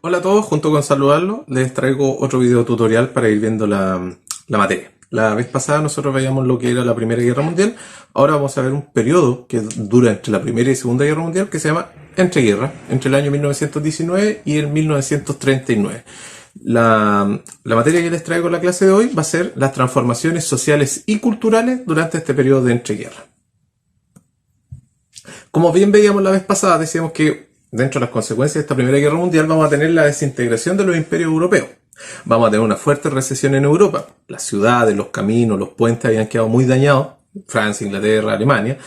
Hola a todos, junto con saludarlos, les traigo otro video tutorial para ir viendo la materia. La vez pasada nosotros veíamos lo que era la Primera Guerra Mundial, ahora vamos a ver un periodo que dura entre la Primera y Segunda Guerra Mundial que se llama entreguerra, entre el año 1919 y el 1939. La materia que les traigo en la clase de hoy va a ser las transformaciones sociales y culturales durante este periodo de entreguerra. Como bien veíamos la vez pasada, decíamos que dentro de las consecuencias de esta Primera Guerra Mundial vamos a tener la desintegración de los imperios europeos. Vamos a tener una fuerte recesión en Europa. Las ciudades, los caminos, los puentes habían quedado muy dañados. Francia, Inglaterra, Alemania.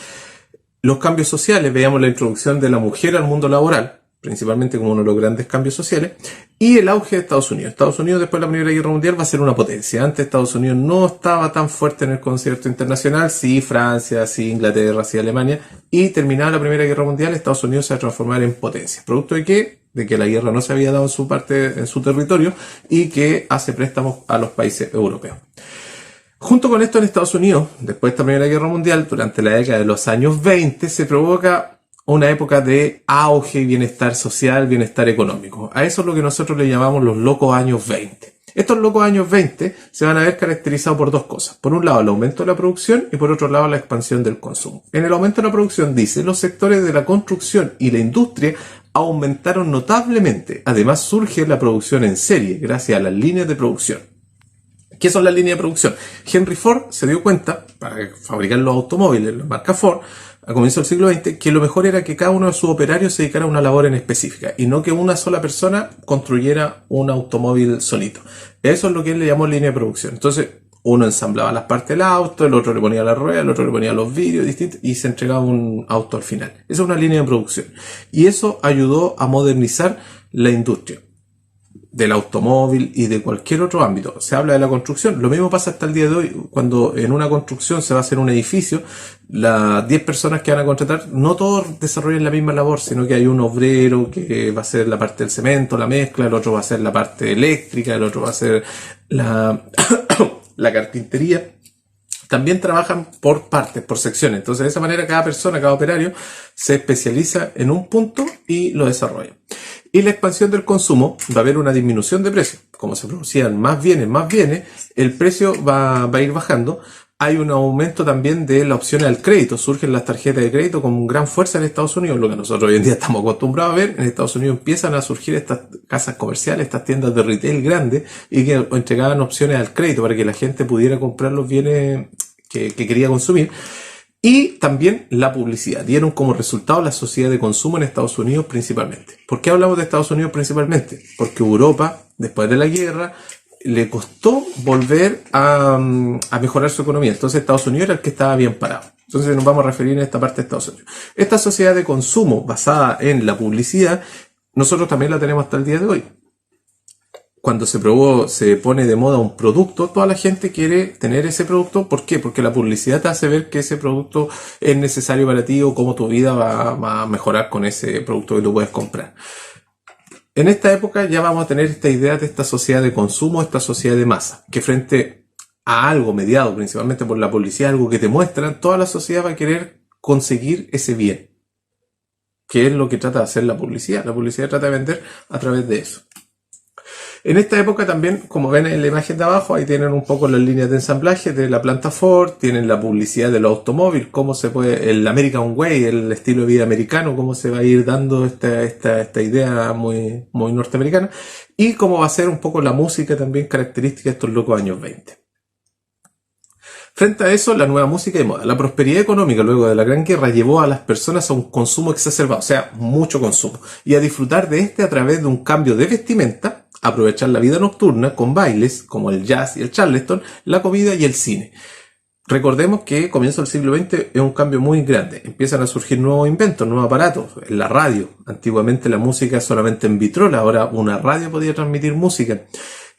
Los cambios sociales, veíamos la introducción de la mujer al mundo laboral, principalmente como uno de los grandes cambios sociales, y el auge de Estados Unidos. Estados Unidos después de la Primera Guerra Mundial va a ser una potencia. Antes Estados Unidos no estaba tan fuerte en el concierto internacional, sí Francia, sí Inglaterra, sí Alemania, y terminada la Primera Guerra Mundial, Estados Unidos se va a transformar en potencia. ¿Producto de qué? De que la guerra no se había dado en su parte, en su territorio, y que hace préstamos a los países europeos. Junto con esto en Estados Unidos, después de esta Primera Guerra Mundial, durante la década de los años 20, se provoca una época de auge y bienestar social, bienestar económico. A eso es lo que nosotros le llamamos los locos años 20. Estos locos años 20 se van a ver caracterizados por dos cosas. Por un lado, el aumento de la producción y por otro lado, la expansión del consumo. En el aumento de la producción, dice, los sectores de la construcción y la industria aumentaron notablemente. Además, surge la producción en serie gracias a las líneas de producción. ¿Qué son las líneas de producción? Henry Ford se dio cuenta, para fabricar los automóviles, la marca Ford, a comienzos del siglo XX, que lo mejor era que cada uno de sus operarios se dedicara a una labor en específica y no que una sola persona construyera un automóvil solito. Eso es lo que él le llamó línea de producción. Entonces, uno ensamblaba las partes del auto, el otro le ponía la rueda, el otro le ponía los vidrios distintos y se entregaba un auto al final. Esa es una línea de producción. Y eso ayudó a modernizar la industria del automóvil y de cualquier otro ámbito. Se habla de la construcción, lo mismo pasa hasta el día de hoy, cuando en una construcción se va a hacer un edificio, las 10 personas que van a contratar, no todos desarrollan la misma labor, sino que hay un obrero que va a hacer la parte del cemento, la mezcla, el otro va a hacer la parte eléctrica, el otro va a hacer la carpintería. También trabajan por partes, por secciones. Entonces, de esa manera, cada persona, cada operario, se especializa en un punto y lo desarrolla. Y la expansión del consumo, va a haber una disminución de precios. Como se producían más bienes, el precio va a ir bajando. Hay un aumento también de las opciones al crédito. Surgen las tarjetas de crédito con gran fuerza en Estados Unidos, lo que nosotros hoy en día estamos acostumbrados a ver. En Estados Unidos empiezan a surgir estas casas comerciales, estas tiendas de retail grandes, y que entregaban opciones al crédito para que la gente pudiera comprar los bienes que quería consumir. Y también la publicidad. Dieron como resultado la sociedad de consumo en Estados Unidos principalmente. ¿Por qué hablamos de Estados Unidos principalmente? Porque Europa, después de la guerra, le costó volver a mejorar su economía. Entonces Estados Unidos era el que estaba bien parado. Entonces nos vamos a referir en esta parte de Estados Unidos. Esta sociedad de consumo basada en la publicidad, nosotros también la tenemos hasta el día de hoy. Cuando se pone de moda un producto, toda la gente quiere tener ese producto. ¿Por qué? Porque la publicidad te hace ver que ese producto es necesario para ti o cómo tu vida va a mejorar con ese producto que tú puedes comprar. En esta época ya vamos a tener esta idea de esta sociedad de consumo, esta sociedad de masa, que frente a algo mediado principalmente por la publicidad, algo que te muestran, toda la sociedad va a querer conseguir ese bien. ¿Qué es lo que trata de hacer la publicidad? La publicidad trata de vender a través de eso. En esta época también, como ven en la imagen de abajo, ahí tienen un poco las líneas de ensamblaje de la planta Ford, tienen la publicidad de los automóviles, cómo se puede, el American Way, el estilo de vida americano, cómo se va a ir dando esta idea muy norteamericana, y cómo va a ser un poco la música también característica de estos locos años 20. Frente a eso, la nueva música de moda. La prosperidad económica luego de la Gran Guerra llevó a las personas a un consumo exacerbado, o sea, mucho consumo, y a disfrutar de a través de un cambio de vestimenta, aprovechar la vida nocturna con bailes como el jazz y el charleston, la comida y el cine. Recordemos que comienzo del siglo XX es un cambio muy grande. Empiezan a surgir nuevos inventos, nuevos aparatos. En la radio, antiguamente la música solamente en vitrola, ahora una radio podía transmitir música.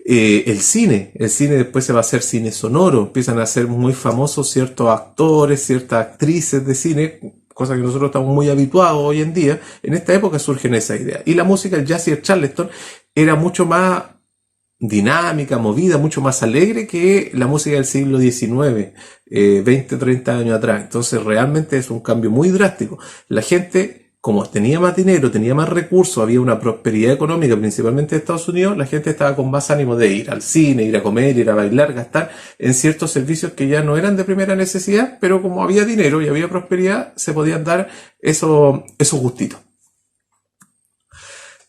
El cine después se va a hacer cine sonoro, empiezan a ser muy famosos ciertos actores, ciertas actrices de cine, cosa que nosotros estamos muy habituados hoy en día. En esta época surgen esa idea. Y la música, el jazz y el charleston, era mucho más dinámica, movida, mucho más alegre que la música del siglo XIX, 20, 30 años atrás. Entonces realmente es un cambio muy drástico. La gente como tenía más dinero, tenía más recursos, había una prosperidad económica, principalmente en Estados Unidos, la gente estaba con más ánimo de ir al cine, ir a comer, ir a bailar, gastar en ciertos servicios que ya no eran de primera necesidad, pero como había dinero y había prosperidad, se podían dar esos gustitos.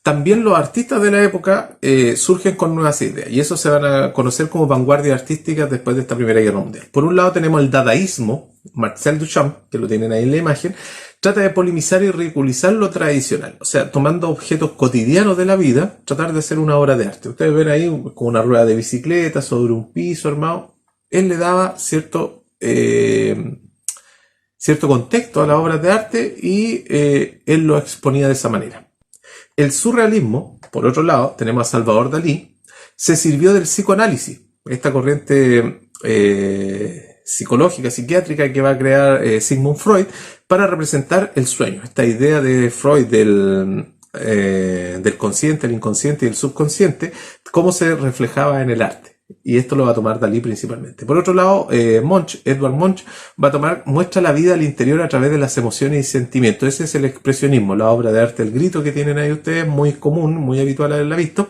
También los artistas de la época surgen con nuevas ideas, y eso se van a conocer como vanguardias artísticas después de esta Primera Guerra Mundial. Por un lado tenemos el dadaísmo. Marcel Duchamp, que lo tienen ahí en la imagen, trata de polemizar y ridiculizar lo tradicional, o sea, tomando objetos cotidianos de la vida, tratar de hacer una obra de arte. Ustedes ven ahí con una rueda de bicicleta sobre un piso armado. Él le daba cierto contexto a las obras de arte y él lo exponía de esa manera. El surrealismo, por otro lado, tenemos a Salvador Dalí, se sirvió del psicoanálisis, esta corriente psicológica, psiquiátrica que va a crear Sigmund Freud para representar el sueño. Esta idea de Freud del consciente, el inconsciente y el subconsciente, cómo se reflejaba en el arte. Y esto lo va a tomar Dalí principalmente. Por otro lado, Edvard Munch muestra la vida al interior a través de las emociones y sentimientos. Ese es el expresionismo, la obra de arte El Grito que tienen ahí ustedes, muy común, muy habitual haberla visto.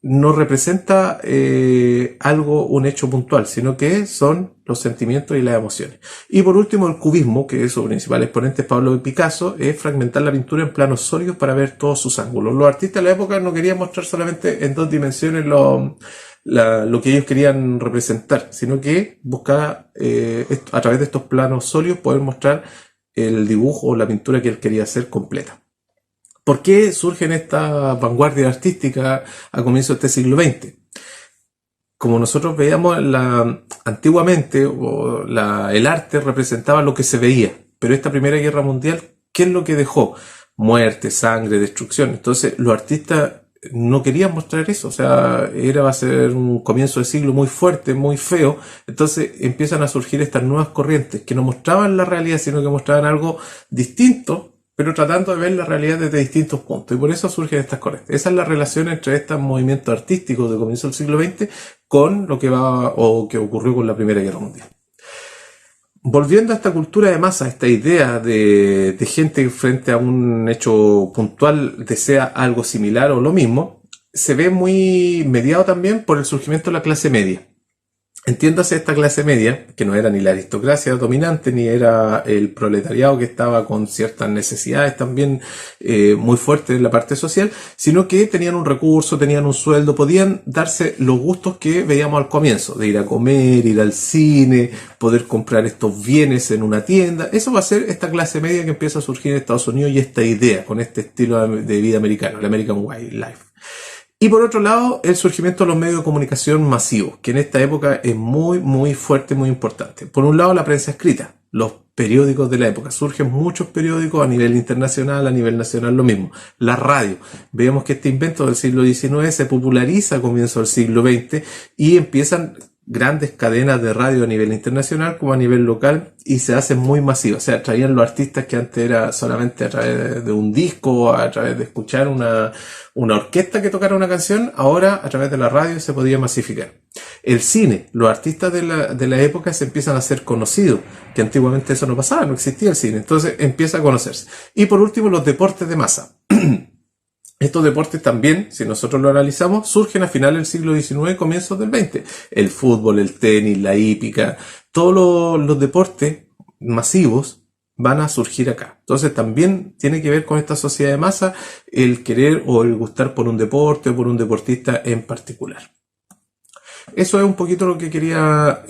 No representa un hecho puntual, sino que son los sentimientos y las emociones. Y por último, el cubismo, que su principal exponente es Pablo Picasso, es fragmentar la pintura en planos sólidos para ver todos sus ángulos. Los artistas de la época no querían mostrar solamente en dos dimensiones lo que ellos querían representar, sino que buscaba a través de estos planos sólidos poder mostrar el dibujo o la pintura que él quería hacer completa. ¿Por qué surgen estas vanguardias artísticas a comienzos de este siglo XX? Como nosotros veíamos antiguamente, el arte representaba lo que se veía, pero esta Primera Guerra Mundial, ¿qué es lo que dejó? Muerte, sangre, destrucción. Entonces los artistas no querían mostrar eso, o sea, va a ser un comienzo de siglo muy fuerte, muy feo. Entonces empiezan a surgir estas nuevas corrientes que no mostraban la realidad, sino que mostraban algo distinto, pero tratando de ver la realidad desde distintos puntos, y por eso surgen estas corrientes. Esa es la relación entre estos movimientos artísticos de comienzo del siglo XX con lo que que ocurrió con la Primera Guerra Mundial. Volviendo a esta cultura de masa, esta idea de gente frente a un hecho puntual desea algo similar o lo mismo, se ve muy mediado también por el surgimiento de la clase media. Entiéndase esta clase media, que no era ni la aristocracia dominante, ni era el proletariado que estaba con ciertas necesidades también muy fuertes en la parte social, sino que tenían un recurso, tenían un sueldo, podían darse los gustos que veíamos al comienzo, de ir a comer, ir al cine, poder comprar estos bienes en una tienda. Eso va a ser esta clase media que empieza a surgir en Estados Unidos y esta idea con este estilo de vida americano, el American Way Life. Y por otro lado, el surgimiento de los medios de comunicación masivos, que en esta época es muy, muy fuerte, muy importante. Por un lado, la prensa escrita, los periódicos de la época. Surgen muchos periódicos a nivel internacional, a nivel nacional lo mismo. La radio. Vemos que este invento del siglo XIX se populariza a comienzos del siglo XX y empiezan grandes cadenas de radio a nivel internacional como a nivel local y se hacen muy masivas. O sea, traían los artistas que antes era solamente a través de un disco, a través de escuchar una orquesta que tocara una canción, ahora a través de la radio se podía masificar. El cine, los artistas de la época se empiezan a hacer conocidos, que antiguamente eso no pasaba, no existía el cine, entonces empieza a conocerse. Y por último, los deportes de masa. Estos deportes también, si nosotros lo analizamos, surgen a finales del siglo XIX y comienzos del XX. El fútbol, el tenis, la hípica, todos los deportes masivos van a surgir acá. Entonces también tiene que ver con esta sociedad de masa el querer o el gustar por un deporte o por un deportista en particular. Eso es un poquito lo que quería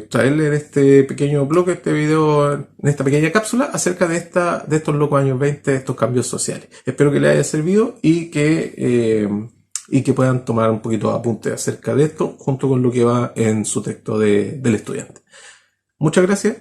traerle en este pequeño bloque, este video, en esta pequeña cápsula acerca de estos locos años 20, estos cambios sociales. Espero que les haya servido y que puedan tomar un poquito de apunte acerca de esto junto con lo que va en su texto del estudiante. Muchas gracias.